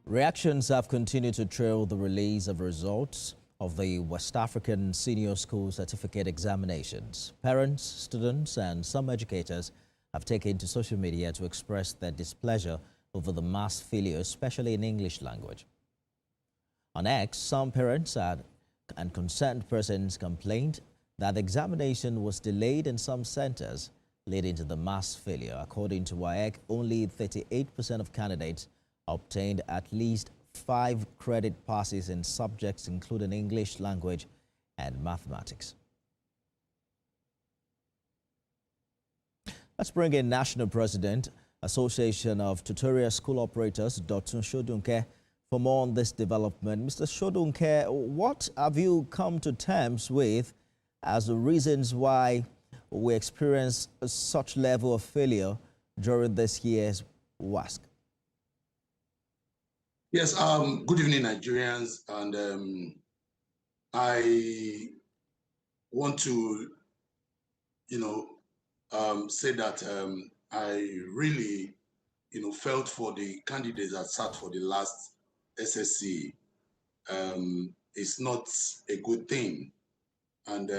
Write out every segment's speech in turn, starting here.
Reactions have continued to trail the release of results of the West African Senior School Certificate examinations. Parents, students, and some educators have taken to social media to express their displeasure over the mass failure, especially in English language. On X, some parents and concerned persons complained that the examination was delayed in some centers, leading to the mass failure. According to WASSCE, only 38% of candidates obtained at least 5 credit passes in subjects including English language and mathematics. Let's bring in National President, Association of Tutorial School Operators, Dr. Shodunke, for more on this development. Mr. Shodunke, what have you come to terms with as the reasons why we experience such level of failure during this year's WASSCE? Yes, good evening, Nigerians, and I want to, say that I really, felt for the candidates that sat for the last SSC. It's not a good thing, and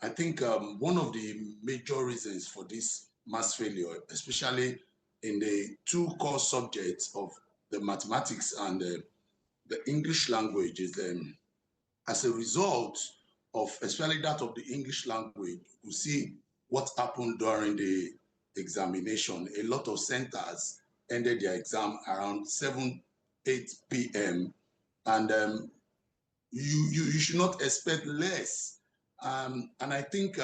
I think one of the major reasons for this mass failure, especially in the 2 core subjects of the mathematics and the English language, is as a result of, especially that of the English language, you see what happened during the examination. A lot of centers ended their exam around 7, 8 p.m. and you should not expect less. And I think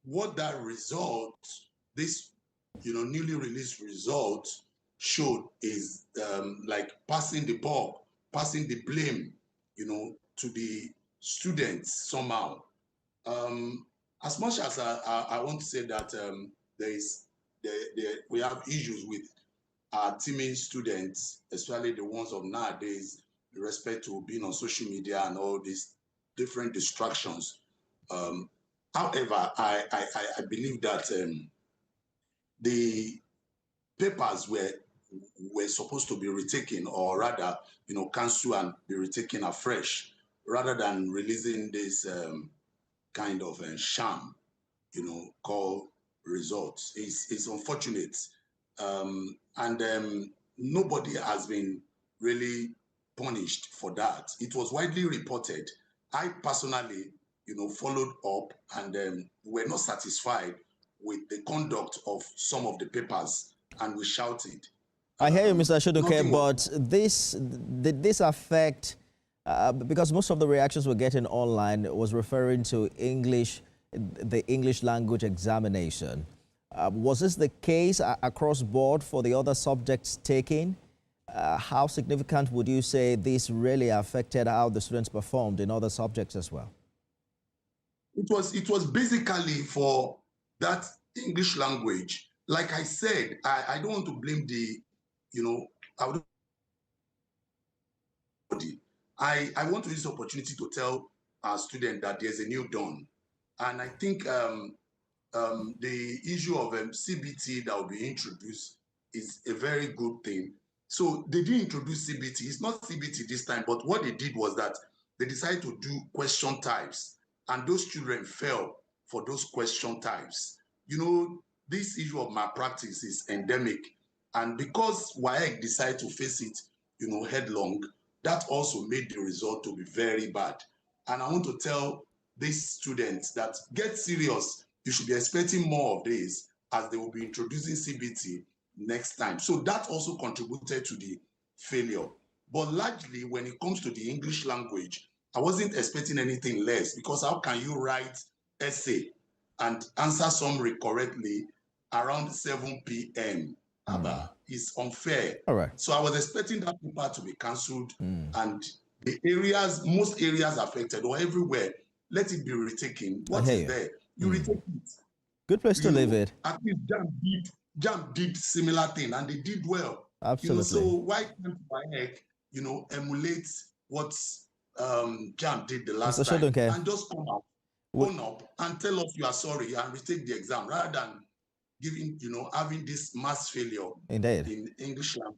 what that result, this newly released result, showed is like passing the ball, passing the blame, to the students somehow. As much as I want to say that we have issues with our teaming students, especially the ones of nowadays, with respect to being on social media and all these different distractions. However, I believe that the papers were supposed to be retaken, or rather, cancelled and be retaken afresh, rather than releasing this kind of sham, called results. It's unfortunate, and nobody has been really punished for that. It was widely reported. I personally, followed up, and were not satisfied with the conduct of some of the papers, and we shouted. I hear you, Mr. Shodunke, but did this affect, because most of the reactions we're getting online was referring to the English language examination. Was this the case across board for the other subjects taken? How significant would you say this really affected how the students performed in other subjects as well? It was basically for that English language. Like I said, I don't want to blame I want to use this opportunity to tell our students that there's a new dawn. And I think the issue of CBT that will be introduced is a very good thing. So they didn't introduce CBT. It's not CBT this time, but what they did was that they decided to do question types, and those children fell for those question types. This issue of malpractice is endemic, and because WASSCE decided to face it, headlong, that also made the result to be very bad. And I want to tell these students that get serious. You should be expecting more of this, as they will be introducing CBT next time. So that also contributed to the failure. But largely, when it comes to the English language, I wasn't expecting anything less, because how can you write essay and answer summary correctly around 7 p.m.? It's unfair. All right. So I was expecting that paper to be cancelled, and the most areas affected, or everywhere, let it be retaken. What is there? You retake it. Good place to leave it. At least JAMB did similar thing, and they did well. Absolutely. So why can't WASSCE, emulate what JAMB did the last time, and just come out, own up, and tell us you are sorry and retake the exam, rather than having this mass failure Indeed. in English language.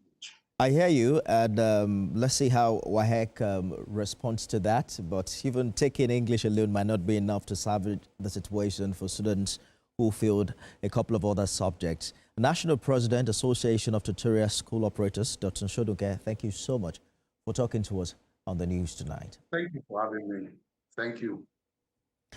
I hear you, and let's see how WAHEC responds to that. But even taking English alone might not be enough to salvage the situation for students who failed a couple of other subjects. National President, Association of Tutorial School Operators, Dr. Shoduke, thank you so much for talking to us on the news tonight. Thank you for having me. Thank you.